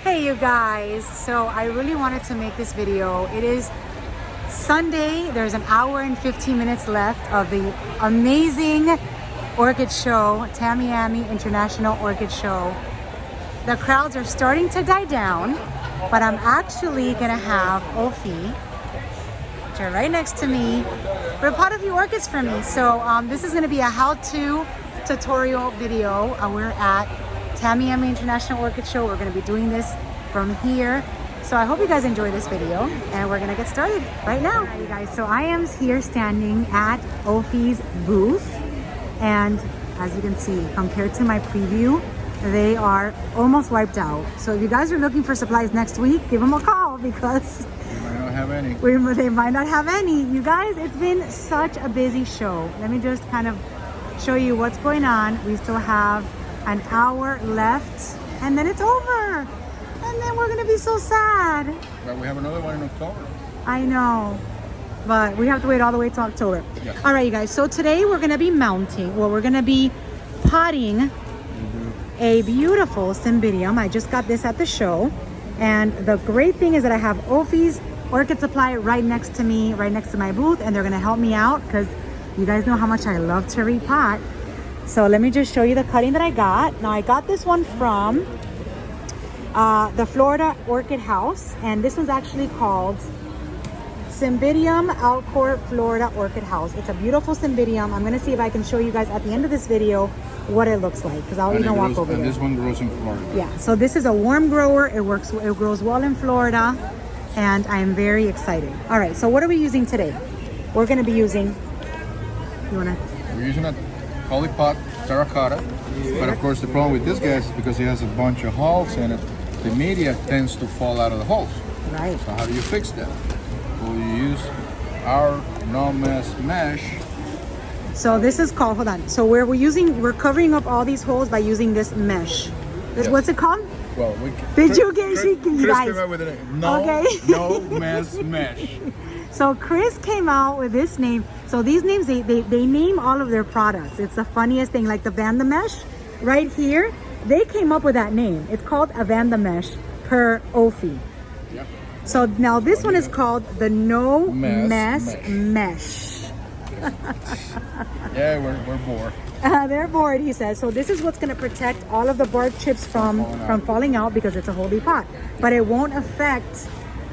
Hey you guys, so I really wanted to make this video. It is Sunday. There's an hour and 15 minutes left of the amazing Orchid show, Tamiami International Orchid Show. The crowds are starting to die down, but I'm actually gonna have OFE, which are right next to me, repot a few orchids for me. So this is gonna be a how-to tutorial video. We're at Tamiami International Orchid Show. We're going to be doing this from here. So I hope you guys enjoy this video and we're going to get started right now. Alright, you guys, so I am here standing at OFE's booth, and as you can see, compared to my preview, they are almost wiped out. So if you guys are looking for supplies next week, give them a call because we might not have any. They might not have any. You guys, it's been such a busy show. Let me just kind of show you what's going on. We still have an hour left and then it's over, and then we're gonna be so sad. But we have another one in October. I know, but we have to wait all the way to October. Yes. All right, you guys, so today we're gonna be we're gonna be potting a beautiful cymbidium. I just got this at the show, and the great thing is that I have OFE's orchid supply right next to me, right next to my booth, and they're gonna help me out because you guys know how much I love to repot. So let me just show you the cutting that I got. Now I got this one from the Florida Orchid House, and this one's actually called Cymbidium Alcor Florida Orchid House. It's a beautiful cymbidium. I'm gonna see if I can show you guys at the end of this video what it looks like, because I'll even walk over there. And this one grows in Florida. Yeah, so this is a warm grower. It grows well in Florida, and I'm very excited. All right, so what are we using today? We're gonna be using, We're using a polypot terracotta, but of course the problem with this guy is because he has a bunch of holes in it, the media tends to fall out of the holes. Right. So how do you fix that? Well, you use our no-mess mesh. So this is called, hold on. So we're covering up all these holes by using this mesh. Yes. What's it called? Well, Did you get Chris guys? came out with a name. No, Okay. no mess mesh. So Chris came out with this name. So these names, they name all of their products. It's the funniest thing. Like the Vanda Mesh right here, they came up with that name. It's called a Vanda Mesh per OFE. Yep. So now this one is called the No Mess Mesh. Mesh. Yeah, we're bored. They're bored, he says. So this is what's going to protect all of the bark chips from falling out because it's a wholly pot. But it won't affect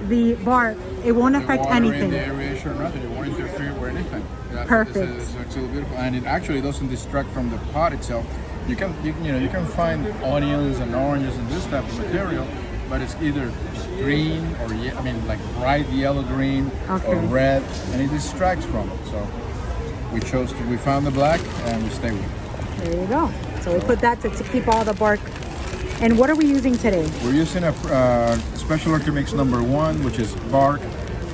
the bark. It won't affect anything. The aeration or nothing. It won't interfere with anything. Perfect. It's actually beautiful, and it actually doesn't distract from the pot itself. You can find onions and oranges and this type of material, but it's either green or like bright yellow green or red, and it distracts from it. So we found the black and we stay with it. There you go. So we put that to keep all the bark. And what are we using today? We're using a Special Orchid Mix #1, which is bark,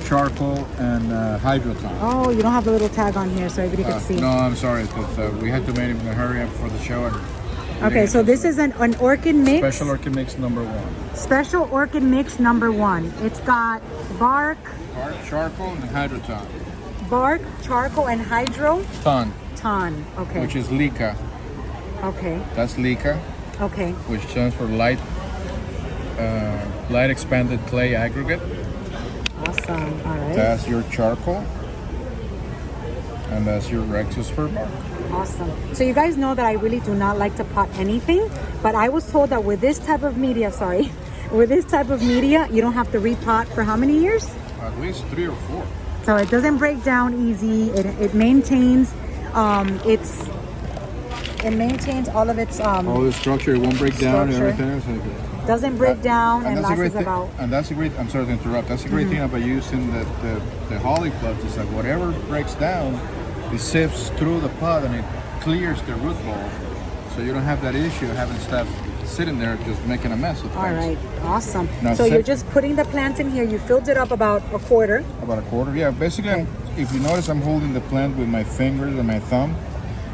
charcoal, and hydroton. Oh, you don't have the little tag on here so everybody can see. No, I'm sorry, but we had to make it in a hurry up for the show. Okay, so this is an orchid mix. Special Orchid Mix #1. Special Orchid Mix #1. It's got bark, charcoal, and hydroton. Bark, charcoal, and hydro. Ton. Okay. Which is LICA. Okay. That's LICA. Okay. Which stands for light expanded clay aggregate. Awesome. All right. That's your charcoal, and that's your Rexus fir bark. Awesome. So you guys know that I really do not like to pot anything, but I was told that with this type of media, you don't have to repot for how many years? At least 3 or 4. So it doesn't break down easy. It maintains all of its all the structure. It won't break down and everything else. Doesn't break down and lasts about. And that's a great. I'm sorry to interrupt. That's a great thing about using the holly plugs. Is that whatever breaks down, it sifts through the pot and it clears the root ball, so you don't have that issue of having stuff sitting there just making a mess of things. All right, awesome. Now, so you're just putting the plant in here. You filled it up about a quarter. About a quarter, yeah. Basically, if you notice, I'm holding the plant with my fingers and my thumb,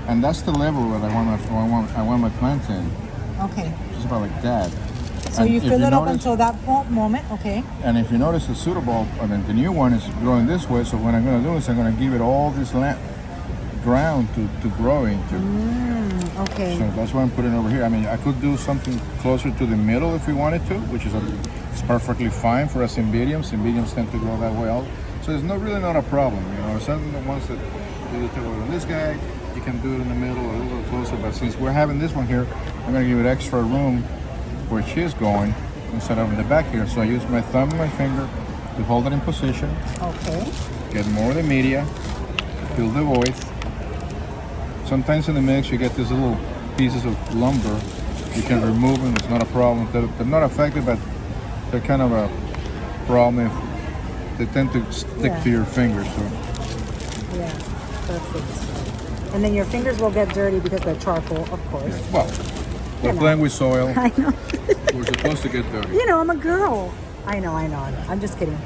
and that's the level that I want my plant in. Okay. Just about like that. So you fill it up until that moment, okay. And if you notice the new one is growing this way, so what I'm going to do is I'm going to give it all this ground to grow into. Okay. So that's why I'm putting it over here. I mean, I could do something closer to the middle if we wanted to, which is it's perfectly fine for us cymbidiums. Cymbidiums tend to grow that way also. So it's not a problem, you know. Some of the ones that do the tail on this guy, you can do it in the middle or a little closer. But since we're having this one here, I'm gonna give it extra room where she's going instead of in the back here. So I use my thumb and my finger to hold it in position. Okay. Get more of the media, fill the void. Sometimes in the mix you get these little pieces of lumber. You can remove them, it's not a problem. They're not affected, but they're kind of a problem if they tend to stick to your fingers. So. Yeah, perfect. And then your fingers will get dirty because they're charcoal, of course. Yeah. Well, we're playing with soil. I know. We're supposed to get dirty. You know, I'm a girl. I know. I'm just kidding.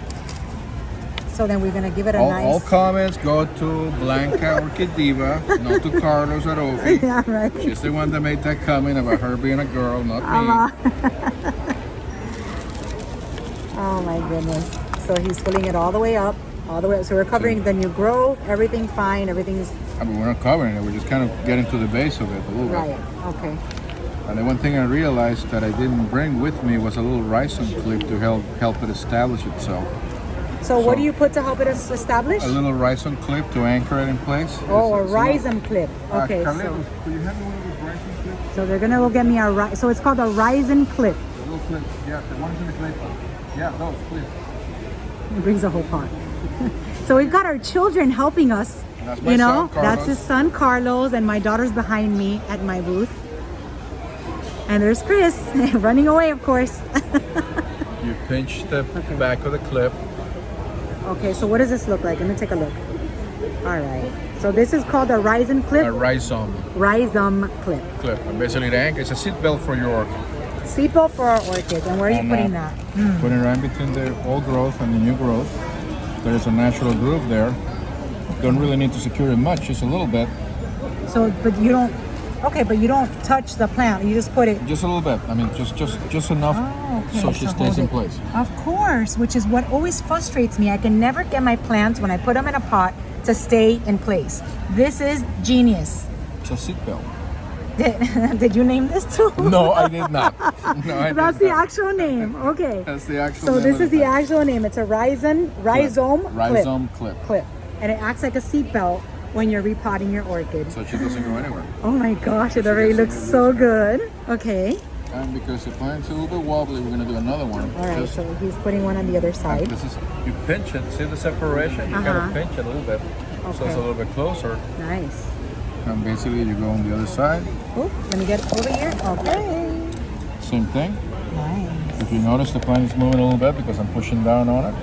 So then we're gonna give it a nice... All comments go to Blanca Orchid Diva, not to Carlos at OFE. Yeah, right. She's the one that made that comment about her being a girl, not me. Oh my goodness. So he's filling it all the way up. So we're covering the new growth, everything fine, everything's... I mean, we're not covering it, we're just kind of getting to the base of it a little bit. Right, okay. And the one thing I realized that I didn't bring with me was a little rhizome clip to help it establish itself. So what do you put to help it establish? A little rhizome clip to anchor it in place. Oh, a rhizome clip. Okay, Carlitos, so... could you hand me one of those rhizome clips? So they're gonna go get me a... So it's called a rhizome clip. The little clips, yeah, the ones in the clay pot. Yeah, those, please. It brings a whole pot. So we've got our children helping us. That's my son, Carlos. That's his son Carlos, and my daughter's behind me at my booth. And there's Chris running away, of course. You pinch the back of the clip. Okay, so what does this look like? Let me take a look. All right. So this is called a rhizome clip. A rhizome. Rhizome clip. And basically the anchor, it's a seat belt for your orchid. Seatbelt for our orchids. And where are you putting that? Putting it right between the old growth and the new growth. There's a natural groove there. Don't really need to secure it much, just a little bit. So, but you don't... Okay, but you don't touch the plant. You just put it... Just a little bit. I mean, just enough so she stays in place. Of course, which is what always frustrates me. I can never get my plants, when I put them in a pot, to stay in place. This is genius. It's a seat belt. Did you name this too? No, I did not. No, I That's did the not. actual name. Okay. That's the actual So name. this is the actual name. It's a rhizome clip. And it acts like a seat belt when you're repotting your orchid. So she doesn't go anywhere. Oh my gosh, it already looks so good. Okay. And because the plant's a little bit wobbly, we're gonna do another one. All right, so he's putting one on the other side. This is, you pinch it, see the separation? You gotta pinch it a little bit. So it's a little bit closer. Nice. And basically you go on the other side. Oh, let me get over here. Okay. Same thing. Nice. If you notice the plant is moving a little bit because I'm pushing down on it.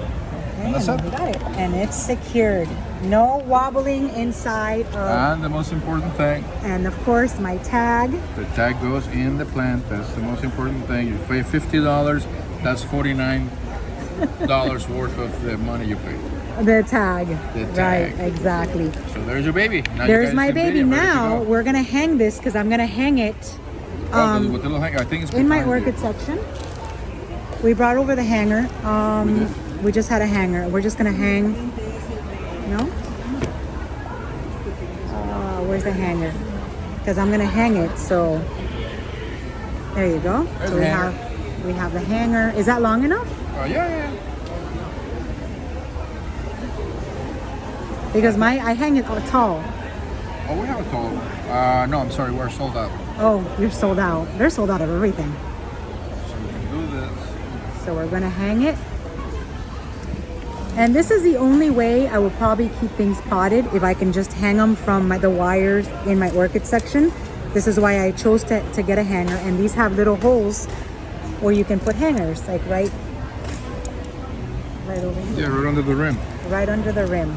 And that's it. We got it. And it's secured. No wobbling inside of... And the most important thing. And of course, my tag. The tag goes in the plant. That's the most important thing. You pay $50. That's $49 worth of the money you pay. The tag. The tag. Right, exactly. So there's your baby. Now there's my baby. Now we're going to hang this because I'm going to hang it with the little hanger. I think it's in my orchid section. We brought over the hanger. We just had a hanger. We're just going to hang. No? Where's the hanger? Because I'm going to hang it. So there you go. There's so we have the hanger. Is that long enough? Yeah. Because I hang it tall. Oh, we have a tall. No, I'm sorry, we're sold out. Oh, you're sold out. They're sold out of everything. So we can do this. So we're gonna hang it. And this is the only way I will probably keep things potted, if I can just hang them from the wires in my orchid section. This is why I chose to get a hanger. And these have little holes where you can put hangers, like right over here. Yeah, right under the rim. Right under the rim.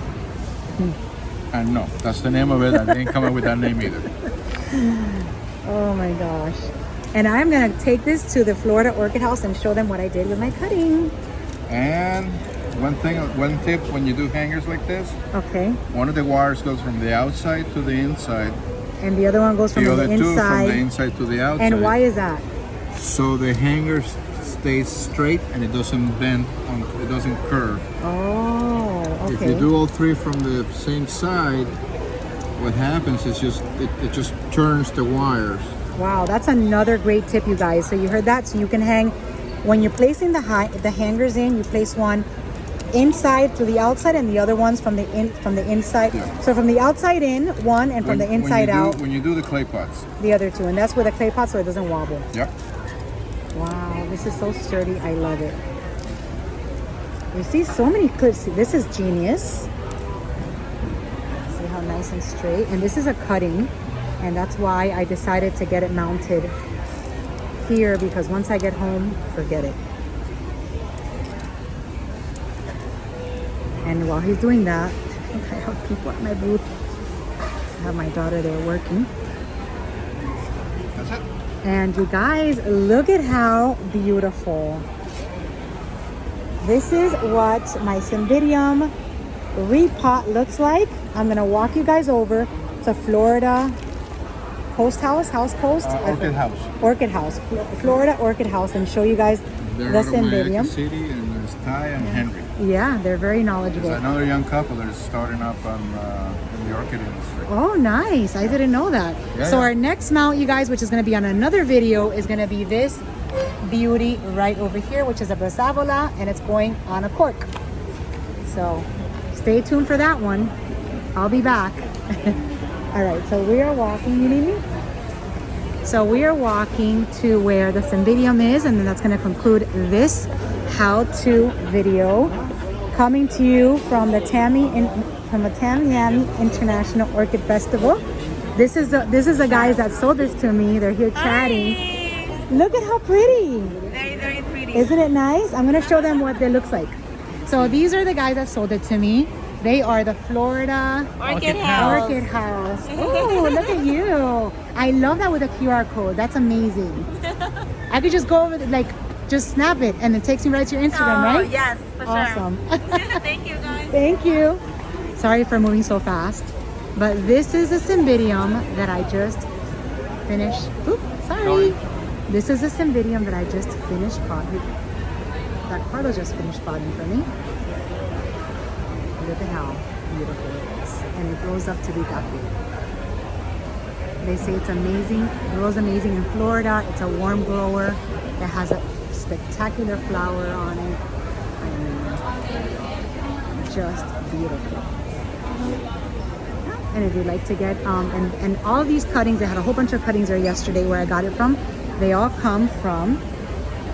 And no, that's the name of it. I didn't come up with that name either. Oh my gosh. And I'm gonna take this to the Florida Orchid House and show them what I did with my cutting. And one tip when you do hangers like this. Okay. One of the wires goes from the outside to the inside. And the other one goes from the other inside. two from the inside to the outside. And why is that? So the hanger stays straight and it doesn't bend, it doesn't curve. Oh, okay. If you do all three from the same side, what happens is it just turns the wires. Wow, that's another great tip, you guys. So you heard that. So you can hang, when you're placing the hangers in, you place one inside to the outside and the other ones from the inside. Yeah. So from the outside in, one, and from the inside out, when you do the clay pots, the other two. And that's with a clay pot so it doesn't wobble. Yep. Wow, this is so sturdy. I love it. You see so many clips. This is genius. See how nice and straight. And this is a cutting. And that's why I decided to get it mounted here, because once I get home, forget it. And while he's doing that, I have people at my booth. I have my daughter there working. That's it. And you guys, look at how beautiful. This is what my Cymbidium repot looks like. I'm gonna walk you guys over to Florida House Post? Orchid House. Orchid House, Florida Orchid House, and show you guys They're the out of Miami Cymbidium. City, and there's Ty and Henry. Yeah, they're very knowledgeable. There's another young couple that is starting up in the orchid industry. Oh, nice. I didn't know that. Yeah, So yeah. our next mount, you guys, which is going to be on another video, is going to be this beauty right over here, which is a Brassavola, and it's going on a cork. So stay tuned for that one. I'll be back. All right, so we are walking. You need me? So we are walking to where the Cymbidium is, and then that's going to conclude this how-to video, coming to you from the Tamiami International Orchid Festival. This is the guys that sold this to me. They're here chatting. Hi. Look at how pretty. Very, very pretty. Isn't it nice? I'm going to show them what it looks like. So these are the guys that sold it to me. They are the Florida Orchid House. Orchid House. Oh, look at you. I love that with a QR code. That's amazing. I could just go over, just snap it, and it takes me right to your Instagram, right? Yes, for Awesome. sure. Thank you, guys. Thank you. Sorry for moving so fast. But this is a Cymbidium that I just finished. Oops, sorry. This is a Cymbidium that I just finished potting. That Carlos just finished potting for me. Look at how beautiful it is. And it grows up to be that big. They say it's amazing. It grows amazing in Florida. It's a warm grower. It has a spectacular flower on it. I mean, just beautiful. And if you'd like to get, and all these cuttings, I had a whole bunch of cuttings there yesterday where I got it from. They all come from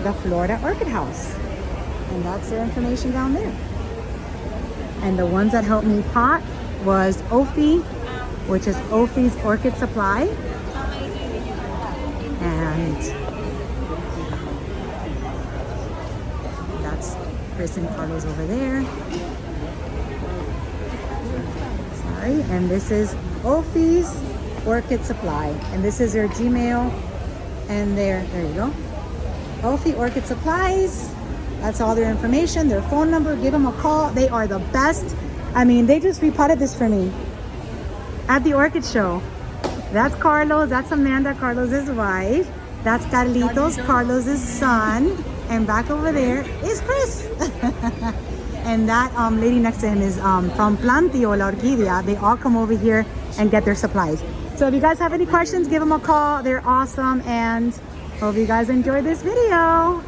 the Florida Orchid House. And that's their information down there. And the ones that helped me pot was OFE, which is OFE's Orchid Supply. And that's Chris and Carlos over there. Sorry. And this is OFE's Orchid Supply. And this is their Gmail and there you go. OFE Orchid Supplies. That's all their information, their phone number. Give them a call. They are the best. I mean, they just repotted this for me at the Orchid Show. That's Carlos. That's Amanda, Carlos's wife. That's Carlitos, Carlos's son. And back over there is Chris. And that lady next to him is from Plantio La Orquídea. They all come over here and get their supplies. So if you guys have any questions, give them a call. They're awesome. And hope you guys enjoyed this video.